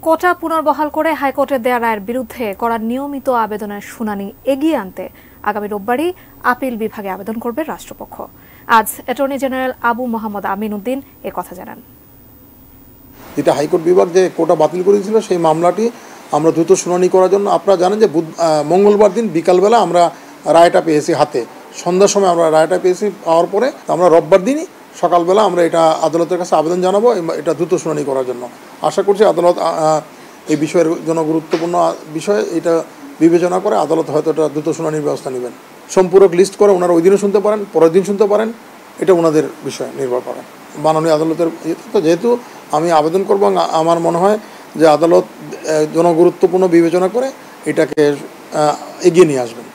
কোটা পুনর্বহাল করে হাইকোর্টের দেয়া রায়ের বিরুদ্ধে করা নিয়মিত আবেদনের শুনানি এগিয়ে আনতে আগামী রোববারই আপিল বিভাগে আবেদন করবে রাষ্ট্রপক্ষ। আজ অ্যাটর্নি জেনারেল আবু মোহাম্মদ আমিন উদ্দিন কথা জানান। যেটা হাইকোর্ট বিভাগ যে কোটা বাতিল করেছিল সেই মামলাটি আমরা দ্রুত শুনানি করার জন্য, আপনারা জানেন যে মঙ্গলবার দিন বিকালবেলা আমরা রায়টা পেয়েছি হাতে, সন্ধ্যার সময় আমরা রায়টা পেয়েছি। পাওয়ার পরে আমরা রোববার দিনই সকালবেলা আমরা এটা আদালতের কাছে আবেদন জানাবো এটা দ্রুত শুনানি করার জন্য। আশা করছি আদালত এই বিষয়ের জন্য গুরুত্বপূর্ণ বিষয়, এটা বিবেচনা করে আদালত হয়তো এটা দ্রুত শুনানির ব্যবস্থা নেবেন। সম্পূরক লিস্ট করে ওনারা ওই দিনও শুনতে পারেন, পরের দিন শুনতে পারেন, এটা ওনাদের বিষয় নির্ভর করে মাননীয় আদালতের। তো যেহেতু আমি আবেদন করব, আমার মনে হয় যে আদালত জনগুরুত্বপূর্ণ বিবেচনা করে এটাকে এগিয়ে নিয়ে আসবেন।